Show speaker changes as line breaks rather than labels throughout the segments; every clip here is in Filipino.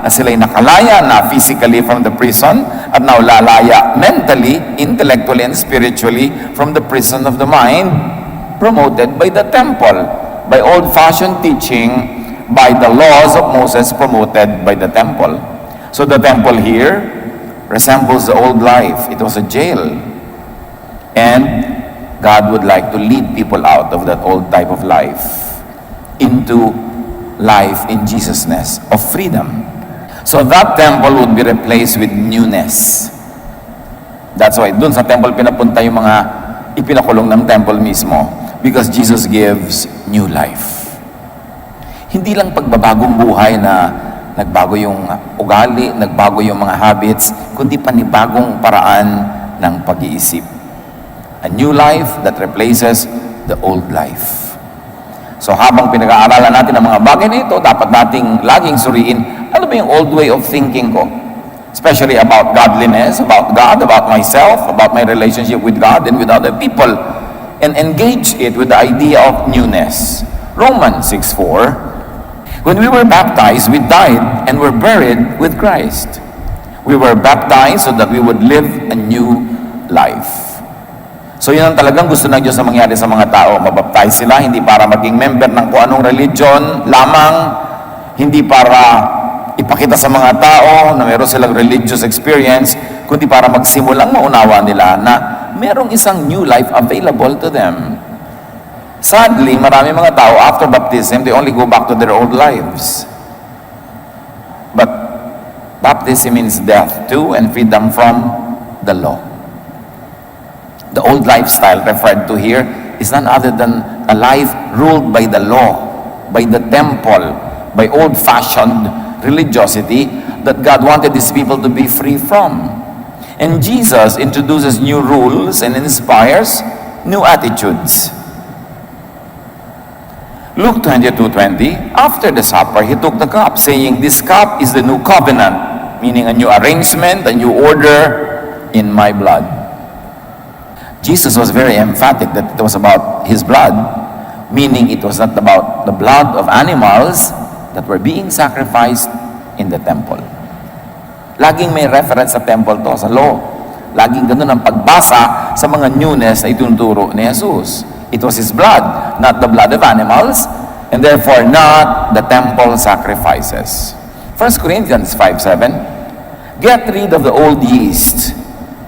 na sila'y nakalaya na physically from the prison at now lalaya mentally, intellectually, and spiritually from the prison of the mind, promoted by the temple, by old-fashioned teaching, by the laws of Moses promoted by the temple. So the temple here resembles the old life. It was a jail. And God would like to lead people out of that old type of life into life in Jesusness of freedom. So that temple would be replaced with newness. That's why dun sa temple pinapunta yung mga ipinakulong ng temple mismo, because Jesus gives new life. Hindi lang pagbabagong buhay na nagbago yung ugali, nagbago yung mga habits, kundi panibagong paraan ng pag-iisip. A new life that replaces the old life. So habang pinag-aaralan natin ang mga bagay na ito, dapat nating laging suriin, ano ba yung old way of thinking ko? Especially about godliness, about God, about myself, about my relationship with God and with other people. And engage it with the idea of newness. Romans 6:4, when we were baptized, we died and were buried with Christ. We were baptized so that we would live a new life. So yun ang talagang gusto ng Diyos na mangyari sa mga tao. Mabaptize sila, hindi para maging member ng kung anong religion lamang, hindi para ipakita sa mga tao na meron silang religious experience, kundi para magsimulang maunawa nila na merong isang new life available to them. Sadly, marami mga tao, after baptism, they only go back to their old lives. But baptism means death to and freedom from the law. The old lifestyle referred to here is none other than a life ruled by the law, by the temple, by old-fashioned religiosity that God wanted these people to be free from. And Jesus introduces new rules and inspires new attitudes. Luke 22:20, after the supper, he took the cup, saying, "This cup is the new covenant," meaning a new arrangement, a new order in my blood. Jesus was very emphatic that it was about his blood, meaning it was not about the blood of animals that were being sacrificed in the temple. Laging may reference sa temple to, sa law. Laging ganun ang pagbasa sa mga newness na itunuturo ni Jesus. It was his blood, not the blood of animals, and therefore not the temple sacrifices. 1 Corinthians 5:7, get rid of the old yeast,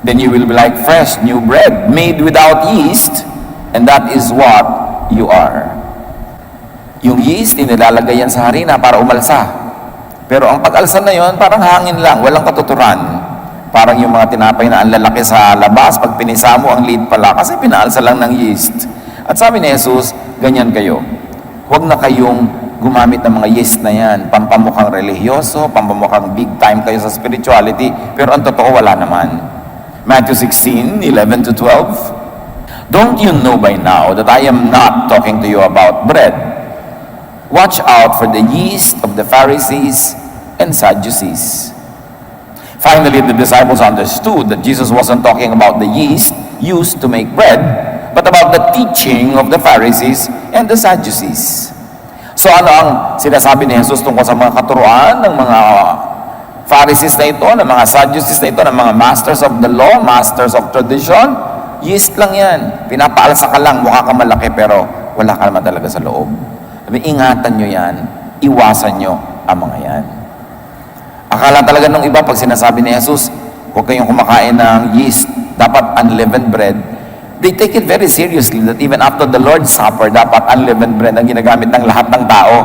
then you will be like fresh new bread made without yeast, and that is what you are. Yung yeast, inilalagay yan sa harina para umalsa. Pero ang pag-alsa na yon, parang hangin lang, walang katuturan. Parang yung mga tinapay na ang lalaki sa labas, pag pinisa mo, ang liit pala, kasi pinaalsa lang ng yeast. At sabi ni Jesus, ganyan kayo. Huwag na kayong gumamit ng mga yeast na yan, pampamukhang religyoso, pampamukhang big time kayo sa spirituality, pero ang totoo wala naman. Matthew 16:11-12, don't you know by now that I am not talking to you about bread? Watch out for the yeast of the Pharisees and Sadducees. Finally, the disciples understood that Jesus wasn't talking about the yeast used to make bread, but about the teaching of the Pharisees and the Sadducees. So ano ang sinasabi ni Jesus tungkol sa mga katuruan ng mga Pharisees na ito, ng mga Sadducees na ito, ng mga masters of the law, masters of tradition? Yeast lang yan. Pinapaalsa ka lang, mukha ka malaki, pero wala ka naman talaga sa loob. Sabi, ingatan nyo yan, iwasan nyo ang mga yan. Akala talaga nung iba, pag sinasabi ni Jesus, huwag kayong kumakain ng yeast, dapat unleavened bread. They take it very seriously that even after the Lord's Supper, dapat unleavened bread ang ginagamit ng lahat ng tao.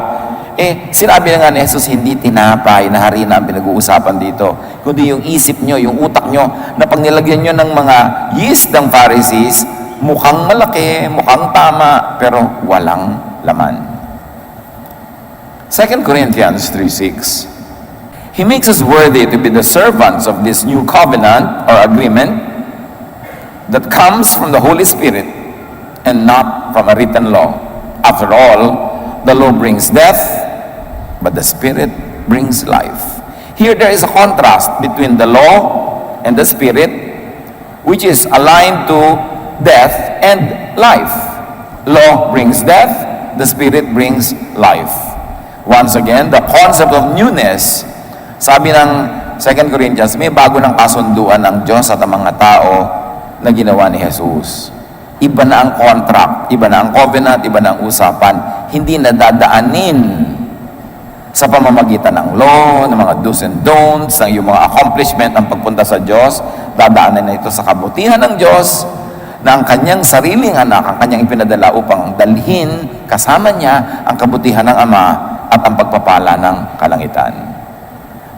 Sinabi na nga ni Jesus, hindi tinapay na harina ang pinag-uusapan dito, kundi yung isip nyo, yung utak nyo, na pag nilagyan nyo ng mga yeast ng Pharisees, mukhang malaki, mukhang tama, pero walang laman. 2 Corinthians 3:6, he makes us worthy to be the servants of this new covenant or agreement that comes from the Holy Spirit and not from a written law. After all, the law brings death, but the Spirit brings life. Here there is a contrast between the law and the Spirit, which is aligned to death and life. Law brings death, the Spirit brings life. Once again, the concept of newness Sabi ng 2 Corinthians, may bago ng kasunduan ng Diyos at ang mga tao na ginawa ni Jesus. Iba na ang contract, iba na ang covenant, iba na ang usapan. Hindi na dadaanin sa pamamagitan ng law, ng mga do's and don'ts, ng iyong mga accomplishment ang pagpunta sa Diyos. Dadaanin na ito sa kabutihan ng Diyos, na ang kanyang sariling anak, ang kanyang ipinadala upang dalhin kasama niya ang kabutihan ng Ama at ang pagpapala ng kalangitan.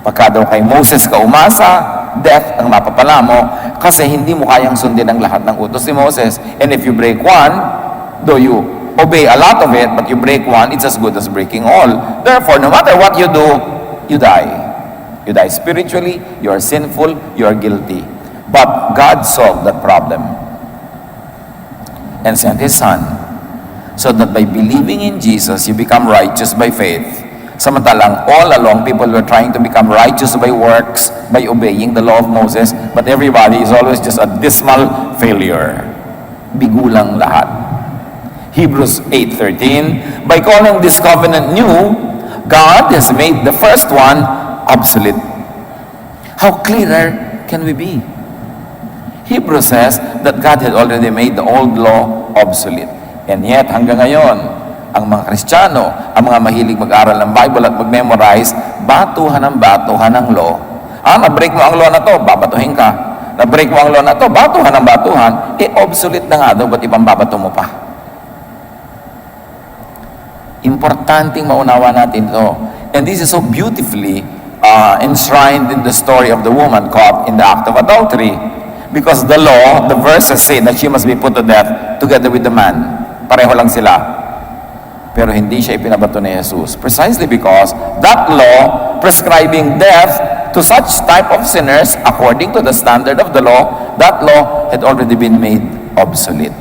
Pagka daw kay Moses ka umasa, death ang mapapala mo kasi hindi mo kayang sundin ang lahat ng utos ni Moses. And if you break one, though you obey a lot of it, but you break one, it's as good as breaking all. Therefore, no matter what you do, you die. You die spiritually, you are sinful, you are guilty. But God solved that problem and sent His Son, so that by believing in Jesus, you become righteous by faith. Samantalang all along, people were trying to become righteous by works, by obeying the law of Moses, but everybody is always just a dismal failure. Bigulang lahat. Hebrews 8:13, by calling this covenant new, God has made the first one obsolete. How clearer can we be? Hebrews says that God had already made the old law obsolete. And yet, hanggang ngayon, ang mga Kristiyano, ang mga mahilig mag-aral ng Bible at mag-memorize, batuhan ng law. Na-break mo ang law na to, babatuhin ka. Na-break mo ang law na to, batuhan ng batuhan. Obsolete na nga daw, ba't ibang babato mo pa? Importanteng maunawa natin ito. And this is so beautifully enshrined in the story of the woman caught in the act of adultery. Because the law, the verses say that she must be put to death together with the man. Pareho lang sila. Pero hindi siya ipinabato ni Jesus. Precisely because that law prescribing death to such type of sinners according to the standard of the law, that law had already been made obsolete.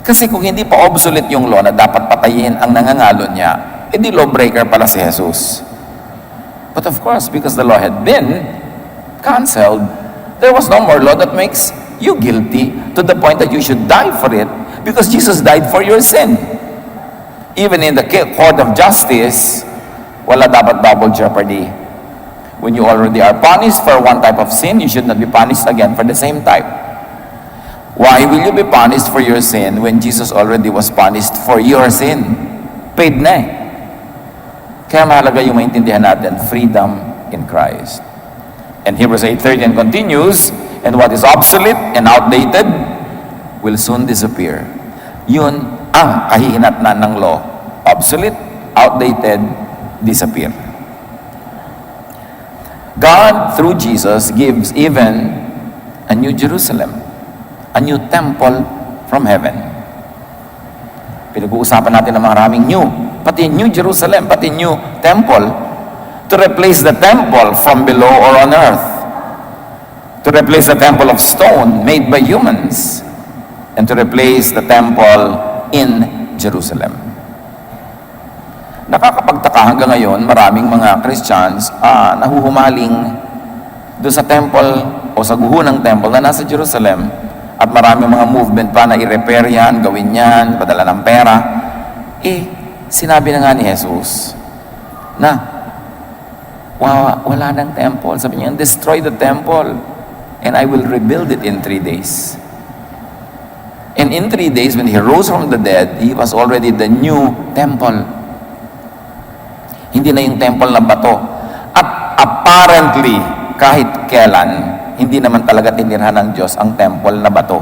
Kasi kung hindi pa obsolete yung law na dapat patayin ang nangangalo niya, edi lawbreaker pala si Jesus. But of course, because the law had been canceled, there was no more law that makes you guilty to the point that you should die for it, because Jesus died for your sin. Even in the court of justice, wala dapat double jeopardy. When you already are punished for one type of sin, you should not be punished again for the same type. Why will you be punished for your sin when Jesus already was punished for your sin? Paid na eh. Kaya mahalaga yung maintindihan natin, freedom in Christ. And Hebrews 8:13 continues, and what is obsolete and outdated will soon disappear. Yun ang kahihinatnan ng law. Obsolete, outdated, disappear. God, through Jesus, gives even a new Jerusalem, a new temple from heaven. Pinag-uusapan natin ng maraming new, pati New Jerusalem, pati new temple, to replace the temple from below or on earth, to replace the temple of stone made by humans, and to replace the temple in Jerusalem. Nakakapagtaka hanggang ngayon, maraming mga Christians nahuhumaling doon sa temple o sa guho ng temple na nasa Jerusalem, at maraming mga movement pa na i-repair yan, gawin yan, padala ng pera. Sinabi na nga ni Jesus na wala ng temple. Sabi niya, destroy the temple and I will rebuild it in 3 days. And in 3 days, when He rose from the dead, He was already the new temple. Hindi na yung temple na bato. At apparently, kahit kailan, hindi naman talaga tinirhan ng Diyos ang temple na bato.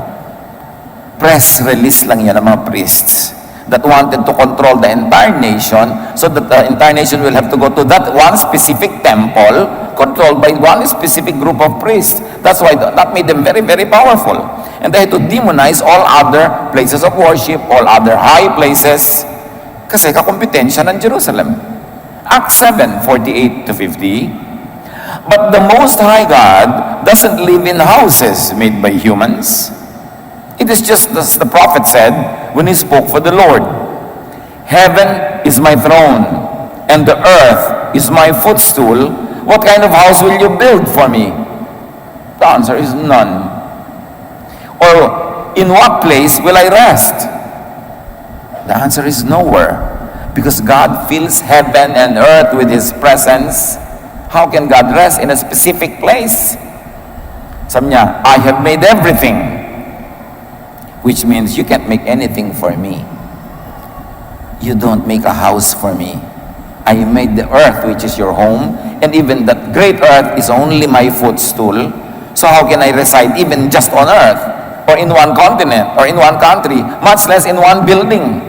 Press release lang yan ng mga priests that wanted to control the entire nation, so that the entire nation will have to go to that one specific temple controlled by one specific group of priests. That's why that made them very, very powerful. And they had to demonize all other places of worship, all other high places, kasi kakumpetensya ng Jerusalem. Acts 7:48-50, but the Most High God doesn't live in houses made by humans. It is just as the prophet said when he spoke for the Lord. Heaven is my throne, and the earth is my footstool. What kind of house will you build for me? The answer is none. Or, in what place will I rest? The answer is nowhere. Because God fills heaven and earth with His presence, How can God rest in a specific place? Sabi niya, I have made everything. Which means you can't make anything for me. You don't make a house for me. I made the earth, which is your home, and even that great earth is only my footstool. So how can I reside even just on earth, or in one continent, or in one country, much less in one building?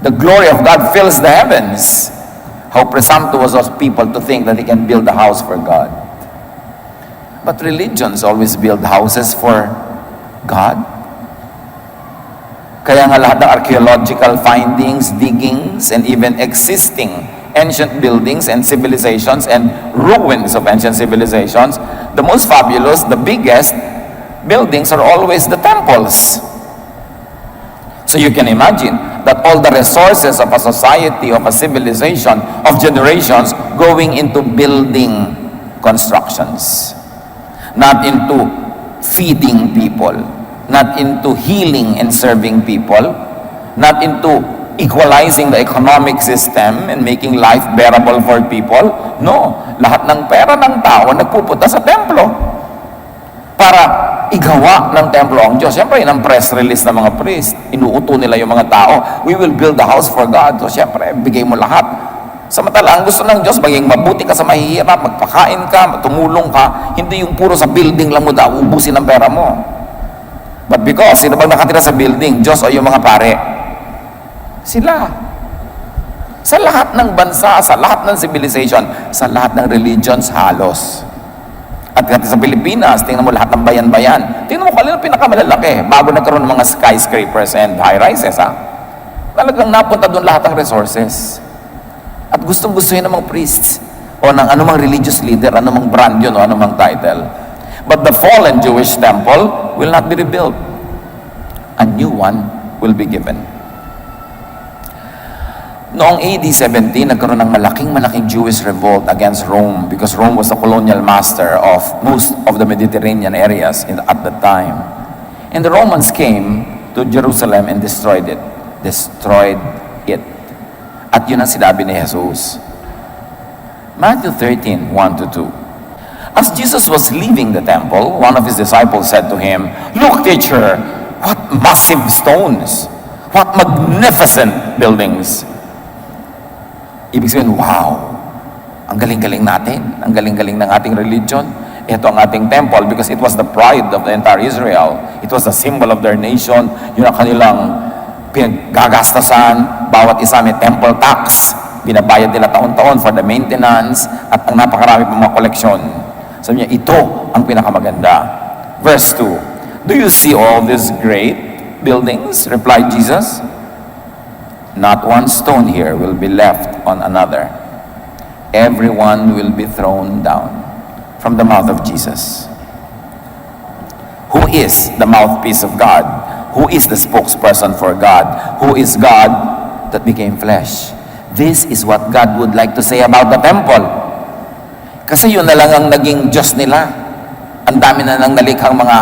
The glory of God fills the heavens. How presumptuous of people to think that they can build a house for God. But religions always build houses for God. Kaya nga lahat ng archaeological findings, diggings, and even existing ancient buildings and civilizations and ruins of ancient civilizations, the most fabulous, the biggest buildings are always the temples. So you can imagine that all the resources of a society, of a civilization, of generations going into building constructions, not into feeding people, not into healing and serving people, not into equalizing the economic system and making life bearable for people. No, lahat ng pera ng tao nagpupunta sa templo para igawa ng templo ang Diyos. Siyempre, yun ang press release ng mga priest. Inuuto nila yung mga tao, we will build a house for God. So siyempre, bigay mo lahat. Samantala, ang gusto ng Diyos, maging mabuti ka sa mahihirap, magpakain ka, tumulong ka, hindi yung puro sa building lang mo daw, ubusin ang pera mo. But because, sino bang nakatira sa building? Diyos o yung mga pare? Sila. Sa lahat ng bansa, sa lahat ng civilization, sa lahat ng religions, halos. At sa Pilipinas, tingnan mo lahat ng bayan-bayan. Tingnan mo kung alin ang pinakamalalaki bago nagkaroon ng mga skyscrapers and high-rises, ha? Talagang napunta doon lahat ng resources. At gustong-gusto yun ng mga priests o ng anumang religious leader, anumang brand yun o anumang title. But the fallen Jewish temple will not be rebuilt. A new one will be given. Noong AD 70, nagkaroon ng malaking Jewish revolt against Rome because Rome was the colonial master of most of the Mediterranean areas at that time. And the Romans came to Jerusalem and destroyed it. Destroyed it. At yun ang sinabi ni Jesus. Matthew 13, 1-2. As Jesus was leaving the temple, one of his disciples said to him, "Look, teacher, what massive stones! What magnificent buildings!" Ibig sabihin, wow, ang galing-galing natin, ang galing-galing ng ating religion. Ito ang ating temple because it was the pride of the entire Israel. It was the symbol of their nation. Yun ang kanilang pinagagastasan. Bawat isa may temple tax. Binabayad nila taon-taon for the maintenance at ang napakarami pang mga koleksyon. Sabi niya, ito ang pinakamaganda. Verse 2, "Do you see all these great buildings?" replied Jesus. "Not one stone here will be left on another. Everyone will be thrown down." From the mouth of Jesus. Who is the mouthpiece of God? Who is the spokesperson for God? Who is God that became flesh? This is what God would like to say about the temple. Kasi yun na lang ang naging Diyos nila. Ang dami na nang nalikhang mga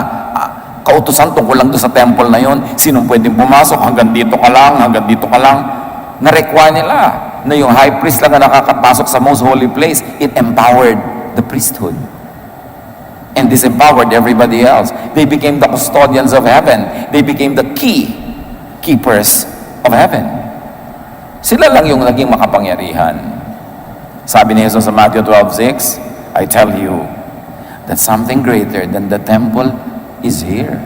kautusan tungkol lang doon sa temple na yun. Sinong pwedeng pumasok? Hanggang dito ka lang, hanggang dito ka lang. Na-require nila na yung high priest lang na nakakapasok sa most holy place. It empowered the priesthood. And disempowered everybody else. They became the custodians of heaven. They became the keepers of heaven. Sila lang yung naging makapangyarihan. Sabi ni Jesus sa Matthew 12:6, "I tell you that something greater than the temple is here."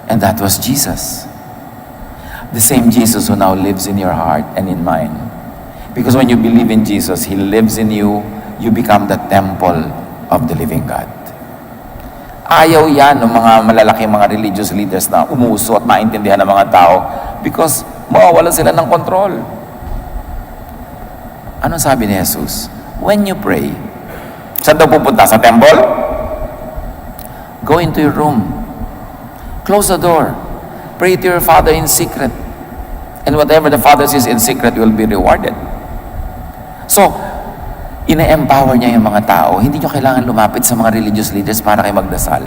And that was Jesus. The same Jesus who now lives in your heart and in mine. Because when you believe in Jesus, He lives in you, you become the temple of the living God. Ayaw yan ng mga malalaking mga religious leaders na umuso at maintindihan ng mga tao because mawawalan sila ng control. Ano sabi ni Jesus? When you pray, saan daw pupunta? Sa temple? Go into your room. Close the door. Pray to your Father in secret. And whatever the Father sees in secret will be rewarded. So, ine-empower niya yung mga tao. Hindi nyo kailangan lumapit sa mga religious leaders para kayo magdasal.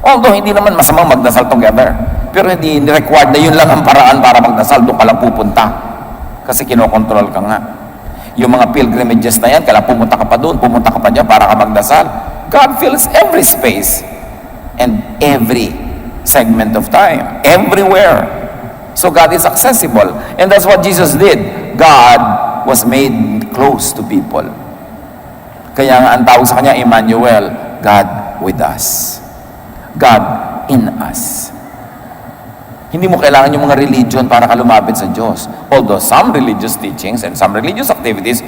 Although, hindi naman masamang magdasal together. Pero hindi required na yun lang ang paraan para magdasal. Doon ka lang pupunta. Kasi kinokontrol ka nga. Yung mga pilgrimages na yan, kailangan pumunta ka pa doon, pumunta ka pa dyan para ka magdasal. God fills every space and every segment of time, everywhere. So God is accessible. And that's what Jesus did. God was made close to people. Kaya nga ang tawag sa kanya, Emmanuel, God with us. God in us. Hindi mo kailangan yung mga religion para ka lumapit sa Diyos. Although some religious teachings and some religious activities,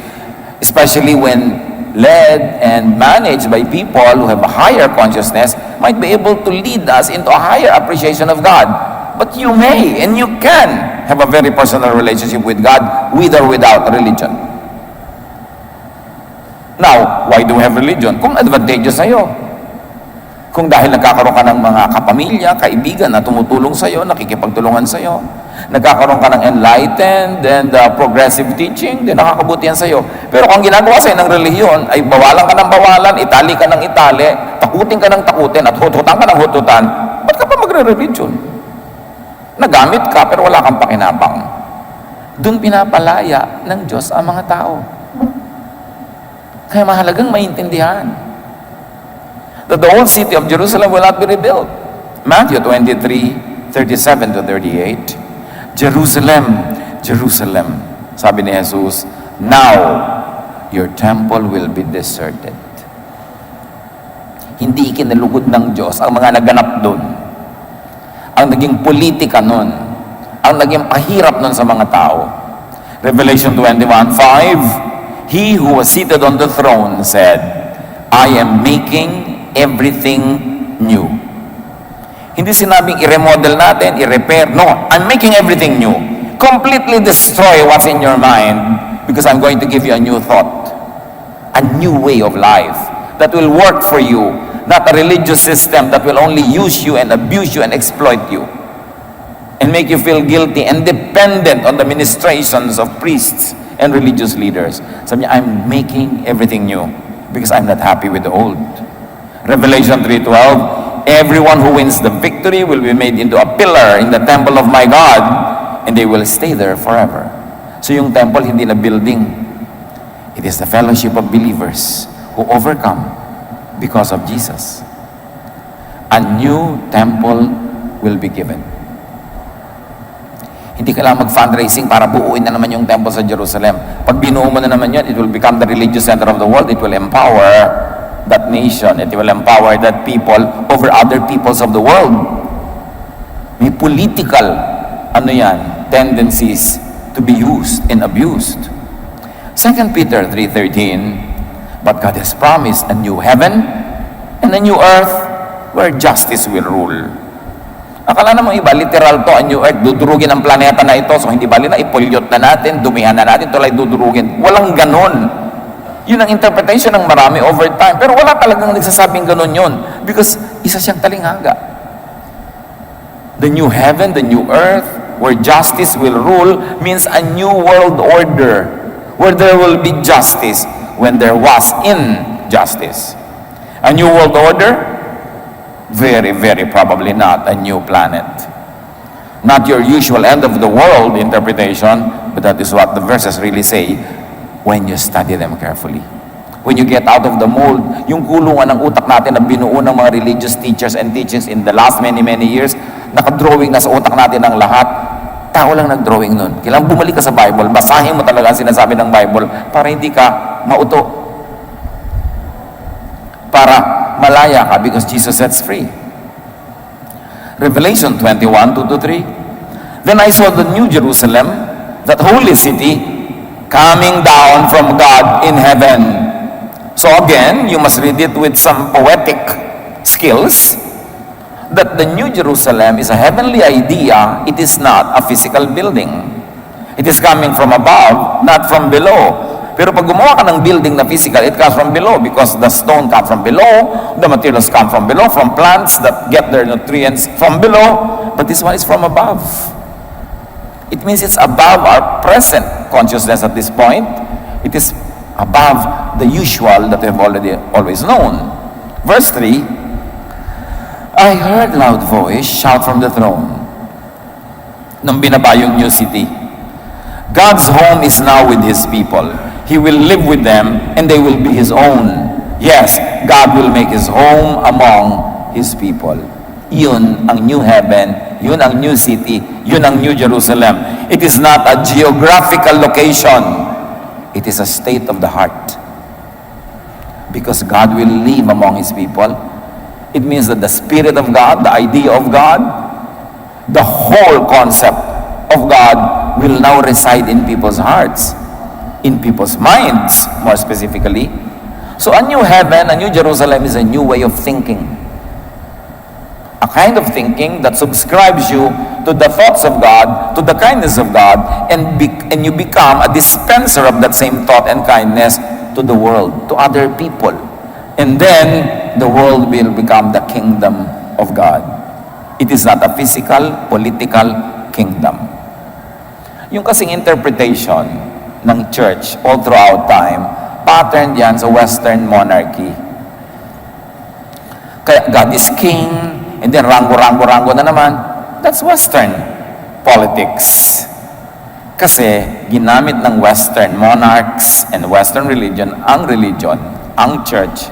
especially when led and managed by people who have a higher consciousness, might be able to lead us into a higher appreciation of God. But you may and you can have a very personal relationship with God with or without religion. Now, why do we have religion? Kung advantageous sa'yo. Kung dahil nagkakaroon ka ng mga kapamilya, kaibigan na tumutulong sa'yo, nakikipagtulungan sa'yo, nagkakaroon ka ng enlightened and progressive teaching, din nakakabuti yan sa'yo. Pero kung ginagawa sa'yo ng relihiyon, ay bawalan ka ng bawalan, itali ka ng itali, takutin ka ng takutin, at hututan ka ng hututan, ba't ka pa magre-religion? Nagamit ka, pero wala kang pakinabang. Doon pinapalaya ng Diyos ang mga tao. Kaya mahalagang maintindihan that the whole city of Jerusalem will not be rebuilt. Matthew 23:37 to 38. Jerusalem, Jerusalem, sabi ni Jesus, now your temple will be deserted. Hindi ikinalugod ng Diyos ang mga naganap doon. Ang naging politika nun, ang naging pahirap nun sa mga tao. Revelation 21:5, He who was seated on the throne said, I am making everything new. Hindi sinabing i-remodel natin, i-repair. No, I'm making everything new. Completely destroy what's in your mind because I'm going to give you a new thought. A new way of life that will work for you. Not a religious system that will only use you and abuse you and exploit you. And make you feel guilty and dependent on the ministrations of priests and religious leaders. Sabi niya, I'm making everything new because I'm not happy with the old. Revelation 3:12, everyone who wins the victory will be made into a pillar in the temple of my God, and they will stay there forever. So yung temple, hindi na building. It is the fellowship of believers who overcome because of Jesus. A new temple will be given. Hindi kailangan mag-fundraising para buuin na naman yung temple sa Jerusalem. Pag binuo mo na naman yun, it will become the religious center of the world. It will empower that nation. It will empower that people over other peoples of the world. May political, tendencies to be used and abused. 2 Peter 3:13, but God has promised a new heaven and a new earth where justice will rule. Akala naman iba, literal to, a new earth, dudurugin ang planeta na ito, so hindi bali na, ipolyot na natin, dumihan na natin, tulay dudurugin. Walang ganon. Yun ang interpretation ng marami over time. Pero wala talagang nagsasabing ganun yun. Because isa siyang talinghaga. The new heaven, the new earth, where justice will rule, means a new world order, where there will be justice when there was injustice. A new world order? Very, very probably not a new planet. Not your usual end of the world interpretation, but that is what the verses really say when you study them carefully. When you get out of the mold, yung kulungan ng utak natin na binuo ng mga religious teachers and teachings in the last many years, nakadrawing na sa utak natin ang lahat, tao lang nag-drawing nun. Kailangan bumalik ka sa Bible, basahin mo talaga ang sinasabi ng Bible para hindi ka mauto. Para malaya ka because Jesus sets free. Revelation 21:2-3, then I saw the new Jerusalem, that holy city, coming down from God in heaven. So again, you must read it with some poetic skills, that the New Jerusalem is a heavenly idea. It is not a physical building. It is coming from above, not from below. Pero pag gumawa ka ng building na physical, it comes from below because the stone comes from below, the materials come from below, from plants that get their nutrients from below, but this one is from above. It means it's above our present consciousness at this point. It is above the usual that we have always known. Verse 3, I heard loud voice shout from the throne. Nung binaba yung new city, God's home is now with His people. He will live with them and they will be His own. Yes, God will make His home among His people. Yun ang new heaven, yun ang new city, yun ang new Jerusalem. It is not a geographical location. It is a state of the heart. Because God will live among His people. It means that the Spirit of God, the idea of God, the whole concept of God will now reside in people's hearts, in people's minds, more specifically. So a new heaven, a new Jerusalem is a new way of thinking. A kind of thinking that subscribes you to the thoughts of God, to the kindness of God, and you become a dispenser of that same thought and kindness to the world, to other people. And then, the world will become the kingdom of God. It is not a physical, political kingdom. Yung kasing interpretation ng church all throughout time, pattern yan sa Western monarchy. Kaya God is king, and then rango na naman. That's Western politics. Kasi ginamit ng Western monarchs and Western religion, ang church,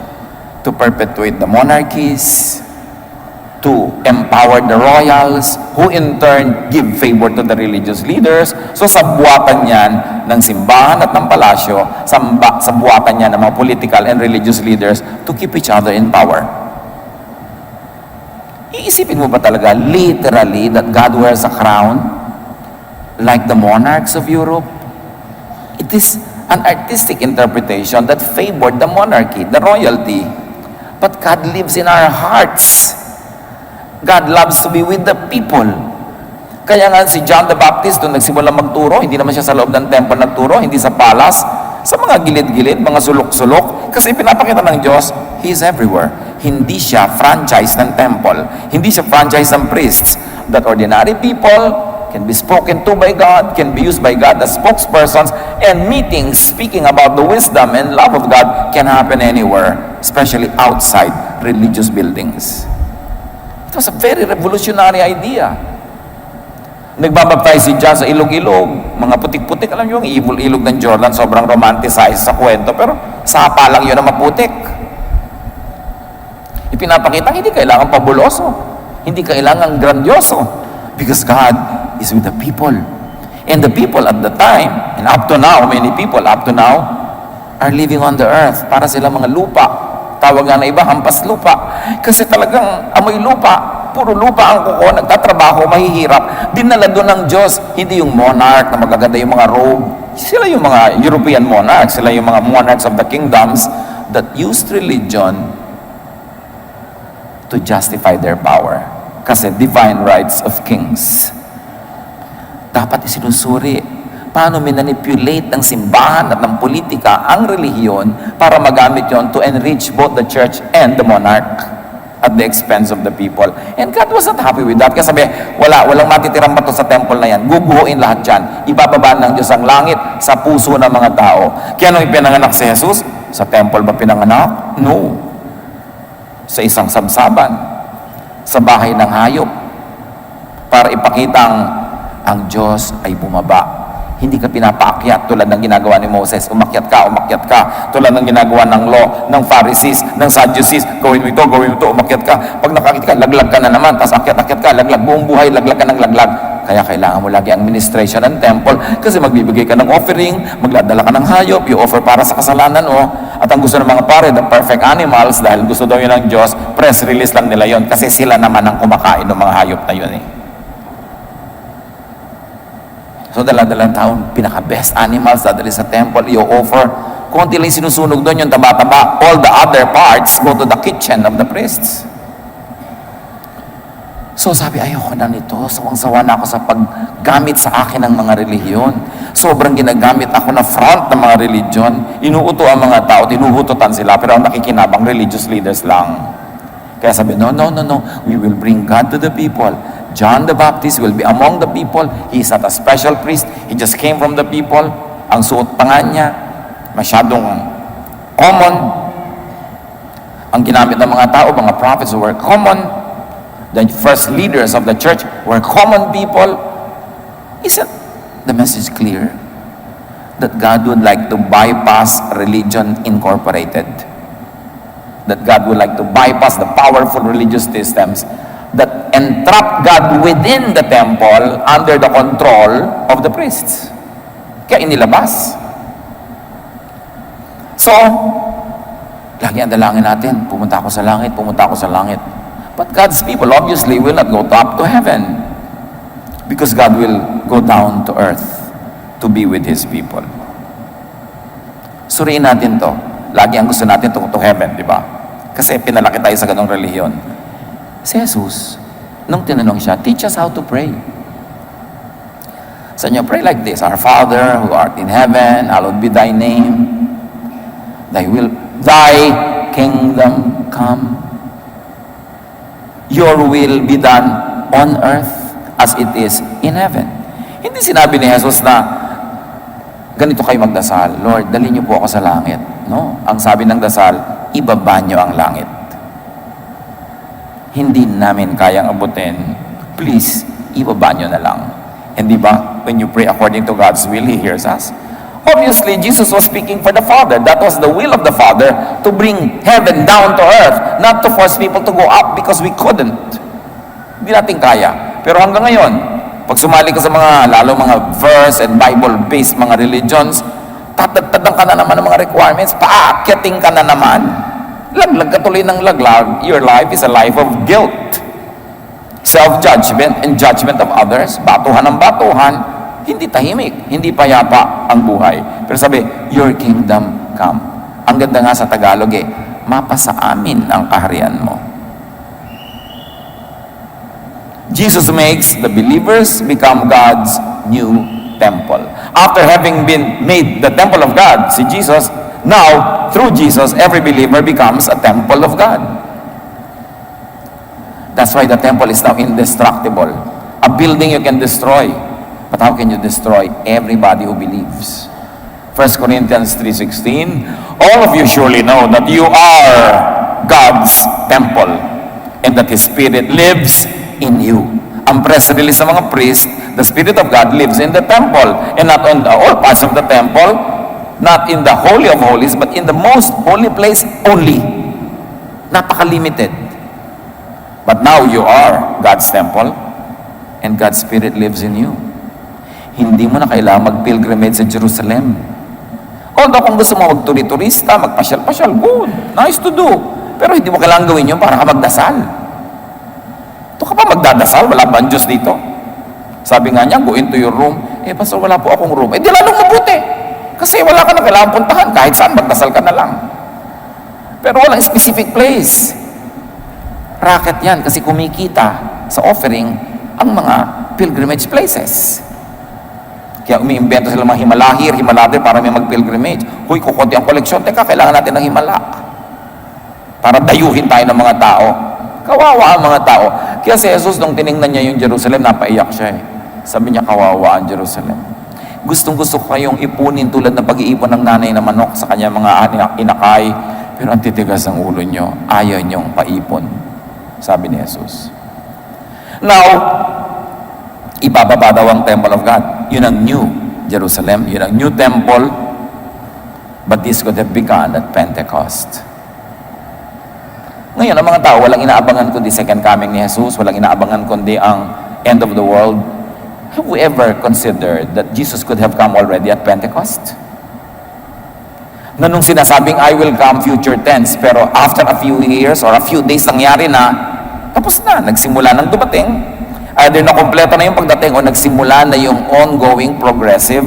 to perpetuate the monarchies, to empower the royals, who in turn give favor to the religious leaders. So sa buwatan yan ng simbahan at ng palasyo, sa buwatan yan ng mga political and religious leaders to keep each other in power. Iisipin mo ba talaga literally that God wears a crown like the monarchs of Europe? It is an artistic interpretation that favored the monarchy, the royalty. But God lives in our hearts. God loves to be with the people. Kaya nga si John the Baptist, doon nagsimula magturo, hindi naman siya sa loob ng temple nagturo, hindi sa palace, sa mga gilid-gilid, mga sulok-sulok. Kasi pinapakita ng Diyos, He is everywhere. Hindi siya franchise ng temple. Hindi siya franchise ng priests. That ordinary people can be spoken to by God, can be used by God as spokespersons, and meetings speaking about the wisdom and love of God can happen anywhere, especially outside religious buildings. It was a very revolutionary idea. Nagbabaptize si John sa ilog-ilog, mga putik-putik. Alam niyo yung ilog ng Jordan, sobrang romanticized sa kwento, pero sapa lang yun na maputik. Ipinapakita, hindi kailangan pabuloso, hindi kailangan grandioso, because God is with the people. And the people at the time, and up to now, many people up to now, are living on the earth. Para sila mga lupa. Tawag nga na iba, hampas lupa. Kasi talagang amoy lupa, puro lupa ang kuko, nagtatrabaho, mahihirap. Dinala doon ng Diyos, hindi yung monarch na magaganda yung mga robe. Sila yung mga European monarchs, sila yung mga monarchs of the kingdoms that used religion to justify their power. Kasi divine rights of kings. Dapat isinusuri paano minanipulate ng simbahan at ng politika ang relihiyon para magamit yon to enrich both the church and the monarch at the expense of the people. And God was not happy with that. Kasi sabi, walang matitirang bato sa temple na yan. Guguhuin lahat yan. Ibababa ng Diyos ang langit sa puso ng mga tao. Kaya nung ipinanganak si Jesus, sa temple ba pinanganak? No. Sa isang sabsaban, sa bahay ng hayop, para ipakitang ang Diyos ay bumaba. Hindi ka pinapaakyat tulad ng ginagawa ni Moses. Umakyat ka. Tulad ng ginagawa ng law, ng Pharisees, ng Sadducees. Gawin mo ito, umakyat ka. Pag nakakit ka, laglag ka na naman. Tapos akyat ka, laglag. Buong buhay, laglag ka ng laglag. Kaya kailangan mo lagi ang administration ng temple kasi magbibigay ka ng offering, magdadala ka ng hayop, you offer para sa kasalanan mo. At ang gusto ng mga pare, the perfect animals, dahil gusto daw yun ng Diyos, press release lang nila yon kasi sila naman ang kumakain ng mga hayop na yun eh. So dala-dalang taon, pinaka-best animals dadali sa temple, i-offer. Konti lang sinusunog doon yung taba-taba. All the other parts go to the kitchen of the priests. So sabi, ayoko na nito. Sawang-sawa na ako sa paggamit sa akin ng mga relihiyon. Sobrang ginagamit ako na front ng mga religion. Inuuto ang mga tao, tinuhututan sila, pero ang nakikinabang religious leaders lang. Kaya sabi, no. We will bring God to the people. John the Baptist will be among the people. He is not a special priest. He just came from the people. Ang suot pa nga niya, masyadong common. Ang ginamit ng mga tao, mga prophets were common. The first leaders of the church were common people. Isn't the message clear? that God would like to bypass religion incorporated. That God would like to bypass the powerful religious systems that entrap God within the temple under the control of the priests. Kaya inilabas. So, lagi ang dalangin natin, pumunta ako sa langit, pumunta ako sa langit. But God's people obviously will not go up to heaven because God will go down to earth to be with His people. Suriin natin to. Lagi ang gusto natin to heaven, di ba? Kasi pinalaki tayo sa ganong relihiyon. Si Jesus, nung tinanong siya, teach us how to pray. Sa inyo, pray like this: Our Father who art in heaven, hallowed be thy name. Thy kingdom come. Your will be done on earth as it is in heaven. Hindi sinabi ni Jesus na ganito kayo magdasal, Lord, dali niyo po ako sa langit. No, ang sabi ng dasal, ibaba niyo ang langit. Hindi namin kayang abutin. Please, ibaba niyo na lang. Hindi ba, when you pray according to God's will, He hears us? Obviously, Jesus was speaking for the Father. That was the will of the Father, to bring heaven down to earth, not to force people to go up because we couldn't. Hindi natin kaya. Pero hanggang ngayon, pag sumali ka sa lalo mga verse and Bible-based mga religions, tatagtadan ka na naman ng mga requirements, paakyating ka na naman. Laglag ka tuloy ng laglag. Your life is a life of guilt, self-judgment, and judgment of others. Batuhan ng batuhan. Hindi tahimik, hindi payapa ang buhay. Pero sabi, your kingdom come. Ang ganda nga sa Tagalog mapasa amin ang kaharian mo. Jesus makes the believers become God's new temple. After having been made the temple of God, si Jesus, now, through Jesus, every believer becomes a temple of God. That's why the temple is now indestructible. A building you can destroy. But how can you destroy everybody who believes? 1 Corinthians 3:16, all of you surely know that you are God's temple and that His Spirit lives in you. Ang press release sa mga priest, the Spirit of God lives in the temple, and not on all parts of the temple, not in the Holy of Holies, but in the most holy place only. Napaka-limited. But now you are God's temple, and God's Spirit lives in you. Hindi mo na kailangan mag-pilgrimage sa Jerusalem. Although kung gusto mo magturi-turista, magpasyal-pasyal, good, nice to do. Pero hindi mo kailangan gawin yun para ka magdasal. Ito ka pa magdadasal, wala ba ang Diyos dito? Sabi nga niya, go into your room. Pastor, wala po akong room. Di lalong mabuti. Kasi wala ka na kailangan puntahan. Kahit saan, magdasal ka na lang. Pero walang specific place. Racket yan kasi kumikita sa offering ang mga pilgrimage places. Kaya umiimbento sila mga himalahir para may mag-pilgrimage. Huy, kukunti ang koleksyon. Teka, kailangan natin ng himala. Para dayuhin tayo ng mga tao. Kawawa ang mga tao. Kaya si Jesus, nung tiningnan niya yung Jerusalem, napaiyak siya Sabi niya, kawawa ang Jerusalem. Gustong-gusto ko kayong ipunin tulad ng pag-iipon ng nanay na manok sa kanya mga inakay. Pero ang titigas ng ulo niyo, ayaw niyong paipon. Sabi ni Jesus. Now, ibababa daw ang temple of God. Yun ang new Jerusalem. Yun ang new temple. But this could have begun at Pentecost. Ngayon, ang mga tao, walang inaabangan kundi second coming ni Jesus. Walang inaabangan kundi ang end of the world. Have we ever considered that Jesus could have come already at Pentecost? Na nung sinasabing, I will come future tense, pero after a few years or a few days nangyari na, tapos na, nagsimula ng dumating. Either nakompleto na yung pagdating o nagsimula na yung ongoing progressive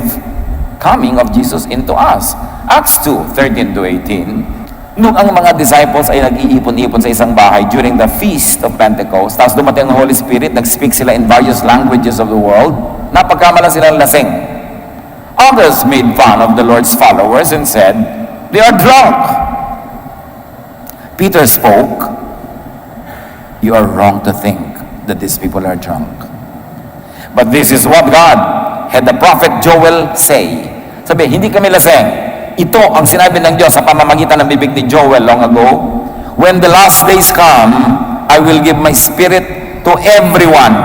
coming of Jesus into us. Acts 2:13-18, nung ang mga disciples ay nag-iipon-ipon sa isang bahay during the Feast of Pentecost, tapos dumating ang Holy Spirit, nag-speak sila in various languages of the world, napagkamala silang lasing. Others made fun of the Lord's followers and said, they are drunk. Peter spoke, you are wrong to think that these people are drunk. But this is what God had the prophet Joel say. Sabi, hindi kami lasing. Ito ang sinabi ng Diyos sa pamamagitan ng bibig ni Joel long ago. When the last days come, I will give my spirit to everyone.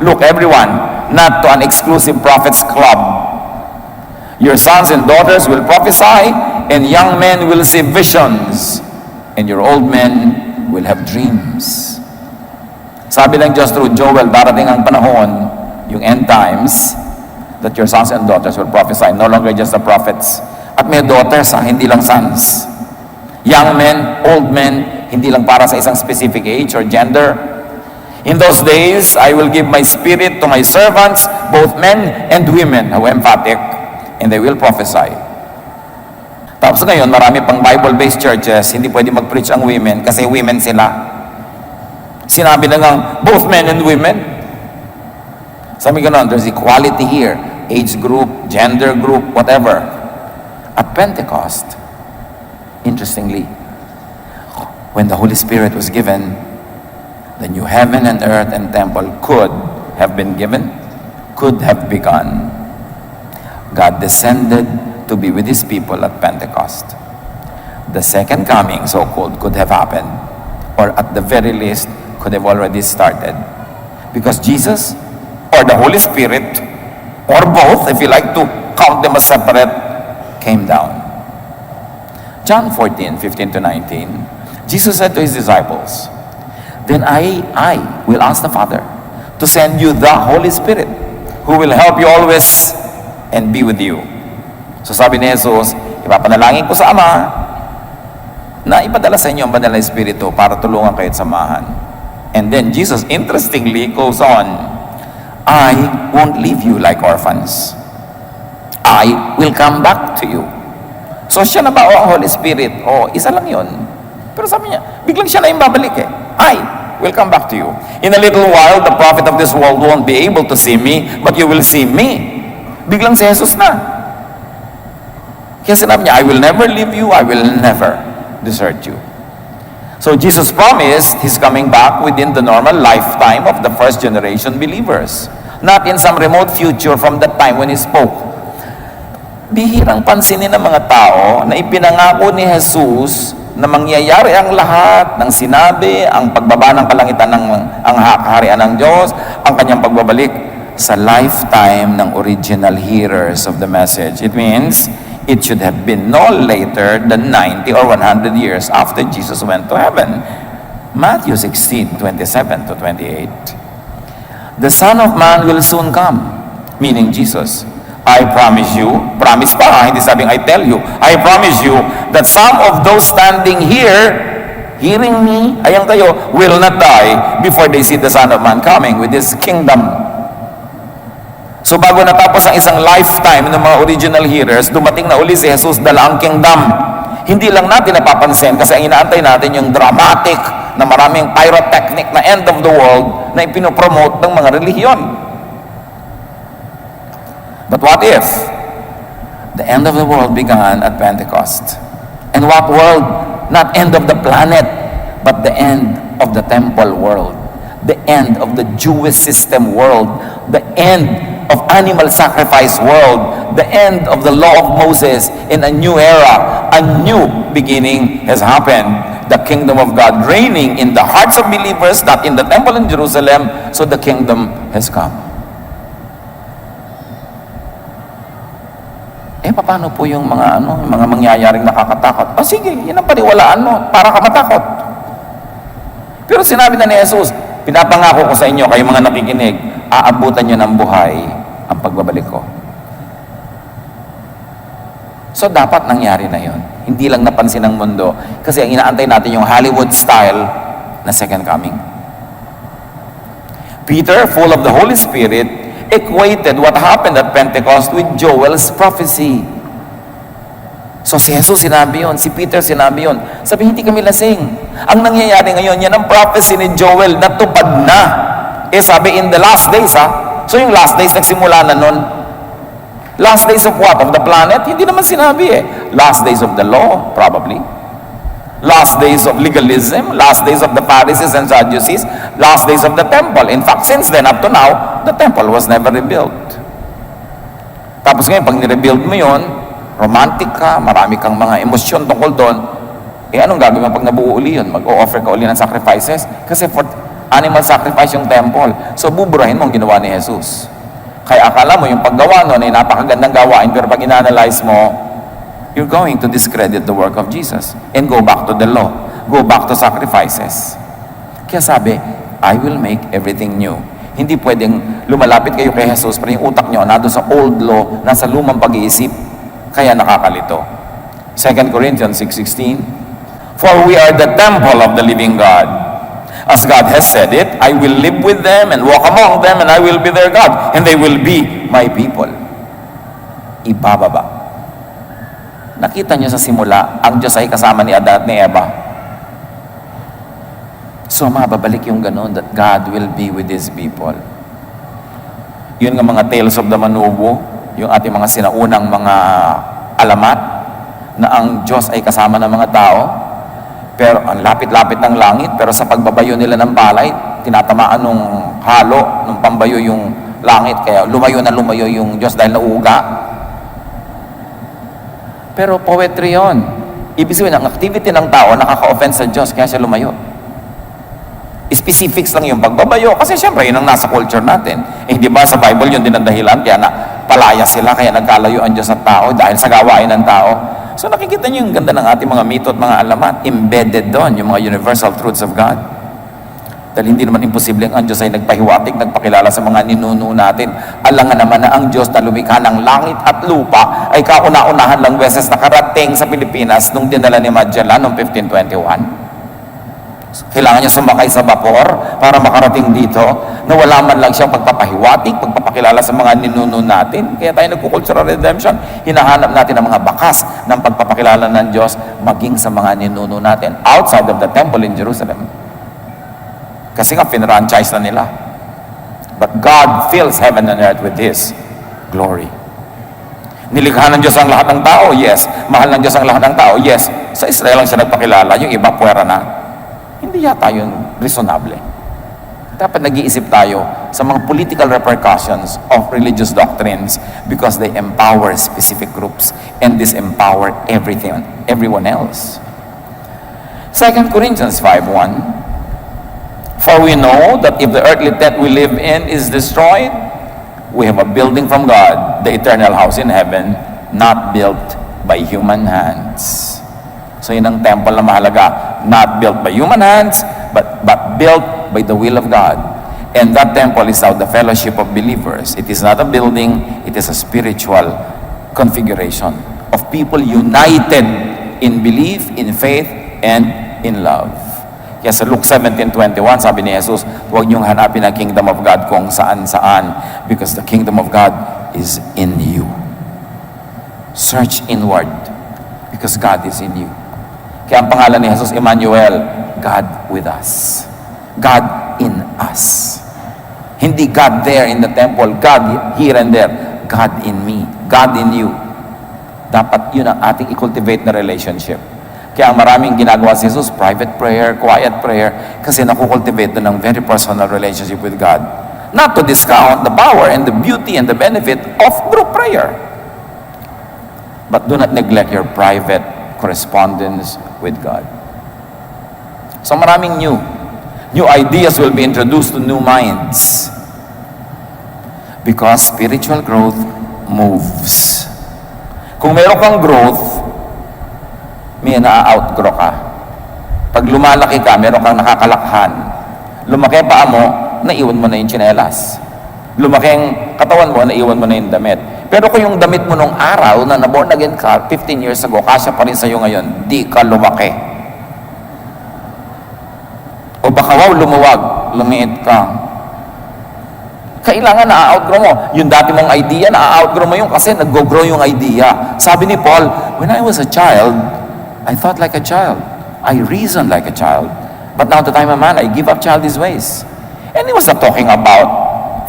Look, everyone, not to an exclusive prophets club. Your sons and daughters will prophesy, and young men will see visions, and your old men will have dreams. Sabi ng Diyos through Joel, darating ang panahon, yung end times, that your sons and daughters will prophesy, no longer just the prophets. At may daughters, hindi lang sons. Young men, old men, hindi lang para sa isang specific age or gender. In those days, I will give my spirit to my servants, both men and women. How emphatic. And they will prophesy. Tapos ngayon, marami pang Bible-based churches, hindi pwede mag-preach ang women kasi women sila. Sinabi na nga, both men and women. Sabi ko na, there's equality here. Age group, gender group, whatever. At Pentecost, interestingly, when the Holy Spirit was given, the new heaven and earth and temple could have been given, could have begun. God descended to be with His people at Pentecost. The second coming, so-called, could have happened, or at the very least, could have already started. Because Jesus, or the Holy Spirit, or both, if you like to count them as separate, came down. John 14:15-19, Jesus said to His disciples, "Then I will ask the Father to send you the Holy Spirit, who will help you always and be with you." So sabi ni Jesus, ipapanalangin ko sa Ama na ipadala sa inyo ang Banal na Espiritu para tulungan kayo at samahan. And then Jesus interestingly goes on, "I won't leave you like orphans. I will come back to you." So siya na ba ang Holy Spirit? Isa lang yun. Pero sabi niya, biglang siya na yung babalik eh. I will come back to you. "In a little while, the prophet of this world won't be able to see me, but you will see me." Biglang si Jesus na. Kaya sinabi niya, "I will never leave you, I will never desert you." So Jesus promised He's coming back within the normal lifetime of the first generation believers. Not in some remote future from the time when He spoke. Bihirang pansinin ng mga tao na ipinangako ni Jesus na mangyayari ang lahat ng sinabi, ang pagbaba ng kalangitan ng ang kaharian ng Diyos, ang kanyang pagbabalik sa lifetime ng original hearers of the message. It means it should have been no later than 90 or 100 years after Jesus went to heaven. Matthew 16:27-28. "The Son of Man will soon come," meaning Jesus. "I promise you," promise pa, hindi sabing I tell you, "I promise you that some of those standing here, hearing me," ayan kayo, "will not die before they see the Son of Man coming with His kingdom." So bago natapos ang isang lifetime ng mga original hearers, dumating na uli si Jesus dala ang kingdom. Hindi lang natin napapansin kasi ang inaantay natin yung dramatic na maraming pyrotechnic na end of the world na ipinopromote ng mga relihiyon. But what if the end of the world began at Pentecost? And what world? Not end of the planet, but the end of the temple world. The end of the Jewish system world. The end of animal sacrifice world, the end of the law of Moses, in a new era, a new beginning has happened. The kingdom of God reigning in the hearts of believers, not in the temple in Jerusalem, so the kingdom has come. Paano po yung mga mangyayaring nakakatakot? Sige, yun ang paniwalaan mo, para ka matakot. Pero sinabi na ni Jesus, "Pinapangako ko sa inyo, kayo mga nakikinig, aabutan nyo ng buhay ang pagbabalik ko." So dapat nangyari na yon. Hindi lang napansin ng mundo kasi ang inaantay natin yung Hollywood style na second coming. Peter, full of the Holy Spirit, equated what happened at Pentecost with Joel's prophecy. So si Jesus sinabi yun, si Peter sinabi yun. Sabi, hindi kami lasing. Ang nangyayari ngayon, yan ang prophecy ni Joel, natupad na. Sabi, in the last days, So yung last days, nagsimula na nun. Last days of what? Of the planet? Hindi naman sinabi Last days of the law, probably. Last days of legalism, last days of the Pharisees and Sadducees, last days of the temple. In fact, since then up to now, the temple was never rebuilt. Tapos ngayon, pag nirebuild mo yun, romantic ka, marami kang mga emosyon tungkol doon, anong gagawin mo pag nabuo uli yun? Mag-o-offer ka uli ng sacrifices? Kasi for animal sacrifice yung temple. So, buburahin mo ang ginawa ni Jesus. Kaya akala mo yung paggawa nun ay napakagandang gawain, pero pag inanalyze mo, you're going to discredit the work of Jesus and go back to the law, go back to sacrifices. Kaya sabi, I will make everything new. Hindi pwedeng lumalapit kayo kay Jesus pero yung utak nyo nado sa old law, nasa lumang pag-iisip. Kaya nakakalito. 2 Corinthians 6:16, for we are the temple of the living God. As God has said it, I will live with them and walk among them and I will be their God and they will be my people. Ibababa. Nakita nyo sa simula, ang Diyos ay kasama ni Adan at ni Eva. So mababalik yung ganun, that God will be with His people. Yun nga mga tales of the Manubo, yung ating mga sinaunang mga alamat, na ang Diyos ay kasama ng mga tao, pero ang lapit-lapit ng langit, pero sa pagbabayo nila ng palay, tinatamaan nung halo, nung pambayo yung langit, kaya lumayo na lumayo yung Diyos dahil nauuga. Pero poetry yun. Ibig sabihin, ang activity ng tao nakaka-offense sa Diyos, kaya siya lumayo. Specifics lang yung pagbabayo, kasi syempre yun ang nasa culture natin. Eh di ba sa Bible yun din ang dahilan, kaya na palaya sila, kaya nagkalayo ang Diyos at tao dahil sa gawain ng tao. So nakikita niyo yung ganda ng ating mga mito at mga alamat, embedded doon, yung mga universal truths of God. Dahil hindi naman imposible ang Diyos ay nagpahiwatig, nagpakilala sa mga ninuno natin. Alangan naman na ang Diyos na lumikha ng langit at lupa ay kauna-unahan lang beses nakarating sa Pilipinas nung dinala ni Magellan noong 1521. Kailangan niya sumakay sa vapor para makarating dito, na wala man lang siyang pagpapahiwatig, pagpapakilala sa mga ninuno natin. Kaya tayo nagko-cultural redemption, hinahanap natin ang mga bakas ng pagpapakilala ng Diyos maging sa mga ninuno natin outside of the temple in Jerusalem. Kasi nga, finranchise na nila. But God fills heaven and earth with His glory. Nilikha ng Diyos ang lahat ng tao? Yes. Mahal ng Diyos ang lahat ng tao? Yes. Sa Israel lang siya nagpakilala, yung iba puwera na. Hindi yata yun reasonable. Dapat nag-iisip tayo sa mga political repercussions of religious doctrines because they empower specific groups and disempower everyone else. 2 Corinthians 5:1, for we know that if the earthly tent we live in is destroyed, we have a building from God, the eternal house in heaven, not built by human hands. So yun ang temple na mahalaga, not built by human hands, but built by the will of God. And that temple is now the fellowship of believers. It is not a building, it is a spiritual configuration of people united in belief, in faith, and in love. Kaya sa Luke 17:21, sabi ni Jesus, huwag niyong hanapin ang kingdom of God kung saan-saan, because the kingdom of God is in you. Search inward, because God is in you. Kaya ang pangalan ni Jesus, Emmanuel, God with us. God in us. Hindi God there in the temple, God here and there. God in me, God in you. Dapat yun ang ating i-cultivate na relationship. Kaya ang maraming ginagawa si Jesus, private prayer, quiet prayer, kasi nakukultivate na ng very personal relationship with God. Not to discount the power and the beauty and the benefit of group prayer. But do not neglect your private correspondence with God. So maraming new ideas will be introduced to new minds because spiritual growth moves. Kung meron kang growth, may na-outgrow ka. Pag lumalaki ka, meron kang nakakalakhan. Lumaki ang paa mo, naiwan mo na yung tsinelas. Lumaki ang katawan mo, naiwan mo na yung damit. Pero kung yung damit mo nung araw na na-born again ka, 15 years ago, kasya pa rin sa'yo ngayon, di ka lumaki. O baka lumuwag, lumiit ka. Kailangan na-outgrow mo. Yung dati mong idea, na-outgrow mo yung kasi nag-grow yung idea. Sabi ni Paul, when I was a child, I thought like a child. I reasoned like a child. But now that I'm a man, I give up childish ways. And he was not talking about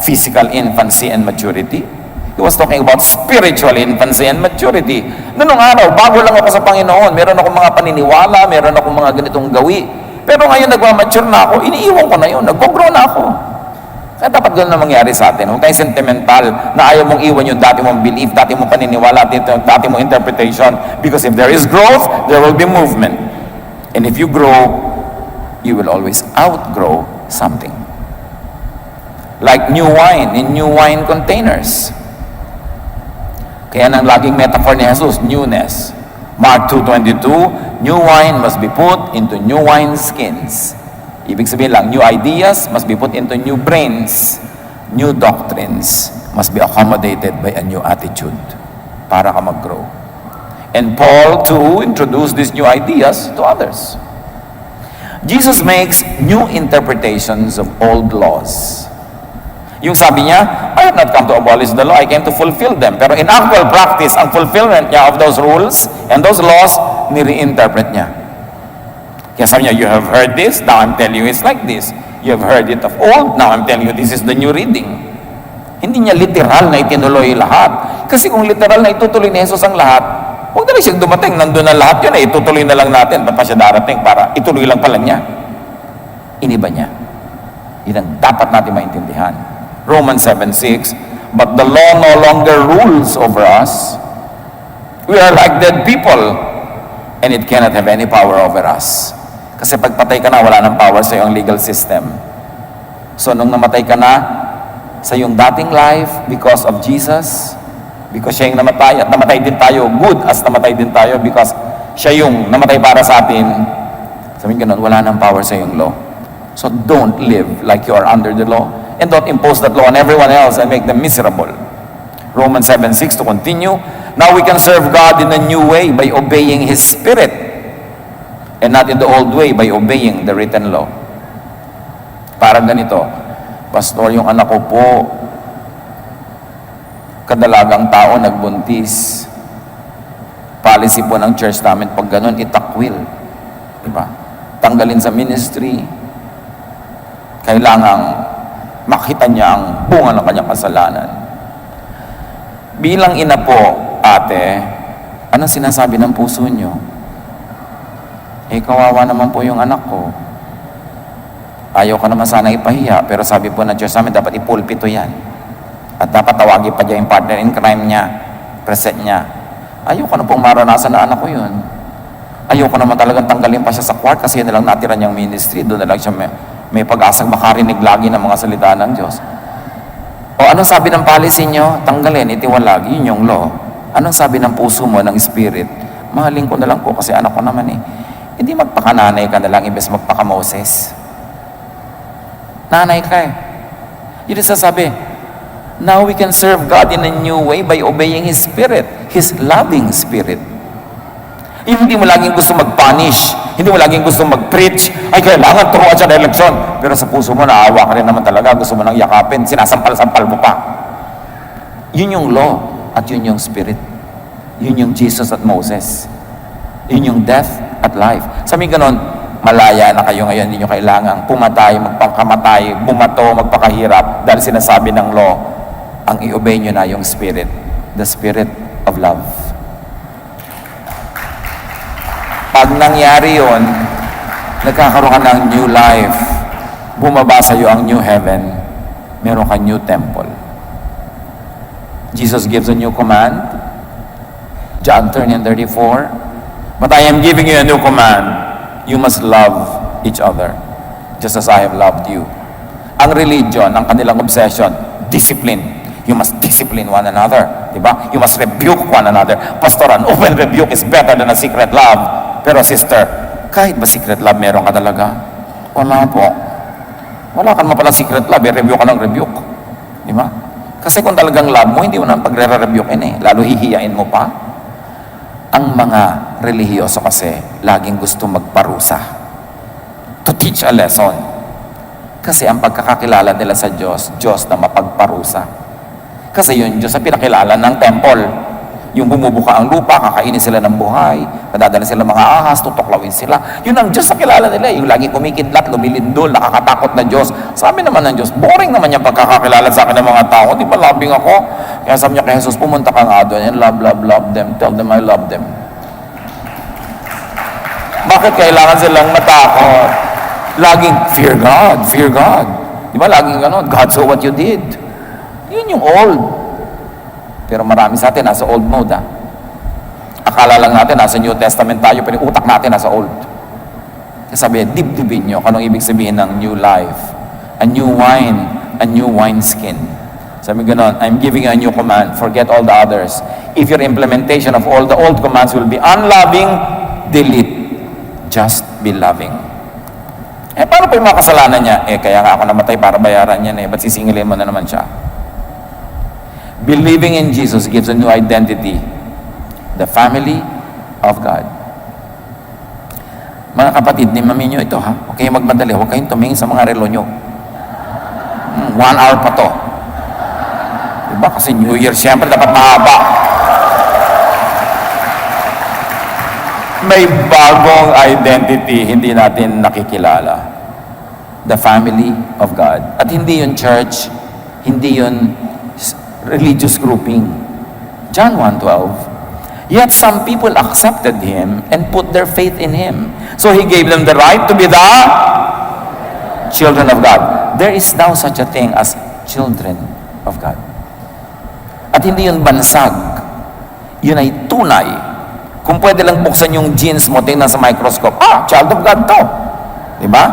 physical infancy and maturity. He was talking about spiritual infancy and maturity. Noong araw, bago lang ako sa Panginoon, meron akong mga paniniwala, meron akong mga ganitong gawi. Pero ngayon nagmamature na ako, iniiwan ko na yun, nag-grow na ako. Kaya dapat ganoon na mangyari sa atin. Huwag tayong sentimental na ayaw mong iwan yung dati mong belief, dati mong paniniwala, dati mong interpretation. Because if there is growth, there will be movement. And if you grow, you will always outgrow something. Like new wine in new wine containers. Kaya nang laging metaphor ni Jesus, newness. Mark 2:22, new wine must be put into new wine skins. Ibig sabihin lang, new ideas must be put into new brains. New doctrines must be accommodated by a new attitude para ka mag-grow. And Paul too introduced these new ideas to others. Jesus makes new interpretations of old laws. Yung sabi niya, I have not come to abolish the law, I came to fulfill them. Pero in actual practice, ang fulfillment niya of those rules and those laws, nire-interpret niya. Kaya sabi niya, you have heard this, now I'm telling you it's like this. You have heard it of old, now I'm telling you this is the new reading. Hindi niya literal na itinuloy lahat. Kasi kung literal na itutuloy ni Jesus ang lahat, huwag na rin siyang dumating, nandun na lahat yun, itutuloy na lang natin. Ba't pa siya darating para ituloy lang pala niya? Iniba niya. Yun ang dapat natin maintindihan. Romans 7:6, but the law no longer rules over us. We are like dead people, and it cannot have any power over us. Kasi pagpatay ka na, wala nang power sa iyong legal system. So nung namatay ka na sa iyong dating life because of Jesus, because siya yung namatay at namatay din tayo, good as namatay din tayo because siya yung namatay para sa atin, sabihin ganun, wala nang power sa iyong law. So don't live like you are under the law. And don't impose that law on everyone else and make them miserable. Romans 7:6 to continue. Now we can serve God in a new way by obeying His Spirit and not in the old way by obeying the written law. Parang ganito, Pastor, yung anak ko po, kadalagang tao nagbuntis. Policy po ng church namin, pag ganun, itakwil. Diba? Tanggalin sa ministry. Kailangang makita niya ang bunga ng kanyang kasalanan. Bilang ina po, ate, anong sinasabi ng puso niyo? Kawawa naman po yung anak ko. Ayaw ka naman sana ipahiya, pero sabi po ng Diyos namin, dapat ipulpito yan. At dapat tawagin pa niya yung partner in crime niya, present niya. Ayaw ka na pong maranasan na anak ko yun. Ayaw ko naman talagang tanggalin pa siya sa court kasi yun na lang natira niyang ministry, doon na lang siya may pag-asang makarinig lagi ng mga salita ng Diyos. O anong sabi ng policy nyo? Tanggalin, itiwalag, yun yung law. Anong sabi ng puso mo, ng spirit? Mahalin ko na lang po kasi anak ko naman eh. Hindi magpakananay ka na lang imbes magpaka-Moses. Nanay ka eh. Yun yung sasabi. Now we can serve God in a new way by obeying His Spirit, His loving Spirit. Yung hindi mo laging gusto mag-punish, hindi mo laging gusto mag-preach, ay kailangan turuan siya ng eleksyon. Pero sa puso mo, naawa ka rin naman talaga, gusto mo nang yakapin, sinasampal-sampal mo pa. Yun yung law at yun yung spirit. Yun yung Jesus at Moses. Yun yung death at life. Sabi ganon, malaya na kayo ngayon, hindi nyo kailangan pumatay, magpakamatay, bumato, magpakahirap, dahil sinasabi ng law, ang i-obey nyo na yung spirit, the spirit of love. Pag nangyari yun, nagkakaroon ka ng new life, bumaba sa'yo ang new heaven, meron ka new temple. Jesus gives a new command, John 13:34, but I am giving you a new command, you must love each other, just as I have loved you. Ang religion, ang kanilang obsession, discipline. You must discipline one another, diba? You must rebuke one another. Pastor, an open rebuke is better than a secret love. Pero sister, kahit ba secret love meron ka talaga? Wala po. Wala ka naman pala secret love, rebuke ka ng rebuke. Di ba? Kasi kung talagang love mo, hindi mo naman pagre-rebukein eh. Lalo hihiyain mo pa. Ang mga relihiyoso kasi, laging gusto magparusa. To teach a lesson. Kasi ang pagkakakilala nila sa Diyos, Diyos na mapagparusa. Kasi yun, Diyos sa pinakilala ng temple. Yung bumubuka ang lupa, kakainin sila ng buhay, nadadala sila mga ahas, tutuklawin sila. Yun ang Diyos sa kilala nila. Yung lagi kumikidlat, lumilindol, nakakatakot na Diyos. Sabi naman ng Diyos, boring naman yung pagkakakilala sa akin ng mga tao. Di ba loving ako? Kaya sabi niya kay Jesus, pumunta ka nga doon, and love them. Tell them I love them. Bakit kailangan silang matakot? Laging, fear God, fear God. Di ba laging gano'n, God saw what you did. Yun yung old. Pero marami sa atin nasa old mode Akala lang natin nasa New Testament tayo, pero utak natin nasa old. Kasi sabi, dibdibin nyo, anong ibig sabihin ng new life? A new wine a new wineskin. Sabi ganon, I'm giving you a new command. Forget all the others. If your implementation of all the old commands will be unloving, delete. Just be loving. Paano po yung mga kasalanan niya? Kaya nga ako namatay para bayaran yan ba't sisingilin mo na naman siya? Believing in Jesus gives a new identity. The family of God. Mga kapatid, ni mami nyo ito ha. Huwag kayong magmadali. Huwag kayong tumingin sa mga relo nyo. 1 hour pa to. Diba? Kasi New Year, siyempre dapat mahaba. May bagong identity, hindi natin nakikilala. The family of God. At hindi yun church, hindi yun religious grouping. John 1:12. Yet some people accepted him and put their faith in him. So he gave them the right to be the children of God. There is now such a thing as children of God. At hindi yun bansag. Yun ay tunay. Kung pwede lang buksan yung genes mo, tingnan sa microscope, child of God to. Diba?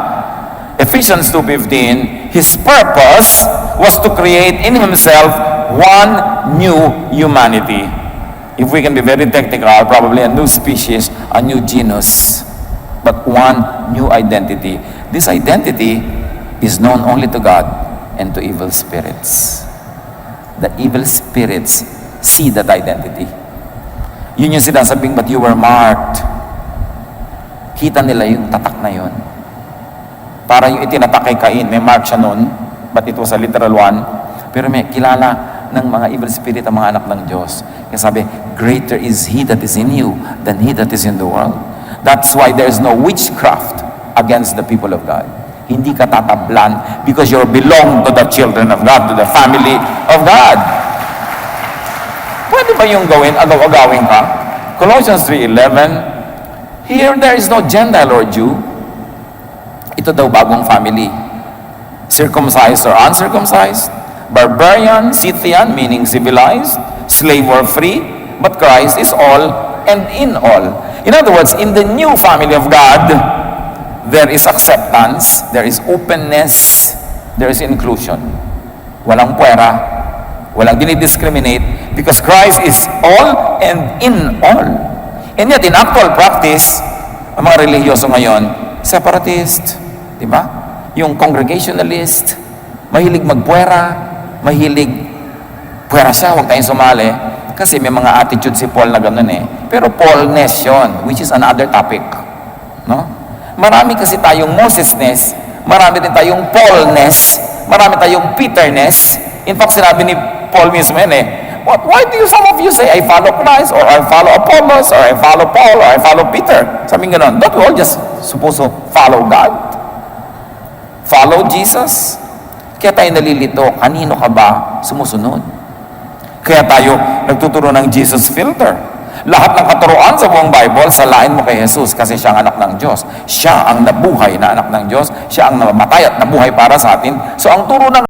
Ephesians 2:15, His purpose was to create in Himself one new humanity. If we can be very technical, probably a new species, a new genus, but one new identity. This identity is known only to God and to evil spirits. The evil spirits see that identity. Yun yung sinasabing, but you were marked. Kita nila yung tatak na yun. Para yung itinatak kay Cain, may mark siya nun, but it was a literal one. Pero may kilala ng mga evil spirit ang mga anak ng Diyos. Kaya sabi, greater is He that is in you than he that is in the world. That's why there is no witchcraft against the people of God. Hindi ka tatablan because you belong to the children of God, to the family of God. Pwede ba yung gawin, agaw-agawin ka? Colossians 3:11, here there is no Gentile or Jew. Ito daw bagong family. Circumcised or uncircumcised, barbarian, Scythian, meaning civilized, slave or free, but Christ is all and in all. In other words, in the new family of God, there is acceptance, there is openness, there is inclusion. Walang puwera, walang dinidiscriminate, because Christ is all and in all. And yet, in actual practice, ang mga religyoso ngayon, separatist, di ba? Yung congregationalist, mahilig magpuwera, mahilig puwera siya, huwag tayong sumali, kasi may mga attitude si Paul na gano'n Pero Paulness yun, which is another topic. No? Marami kasi tayong Mosesness, marami din tayong Paulness, marami tayong Peterness. In fact, sinabi ni Paul mismo why do some of you say, I follow Christ, or I follow Apollos, or I follow Paul, or I follow Peter? Sabi gano'n, don't we all just supposed to follow God? Follow Jesus? Kaya tayo nalilito, kanino ka ba sumusunod? Kaya tayo nagtuturo ng Jesus filter. Lahat ng katuruan sa buong Bible, salain mo kay Jesus kasi siya ang anak ng Diyos. Siya ang nabuhay na anak ng Diyos. Siya ang namatay at nabuhay para sa atin. So ang turo ng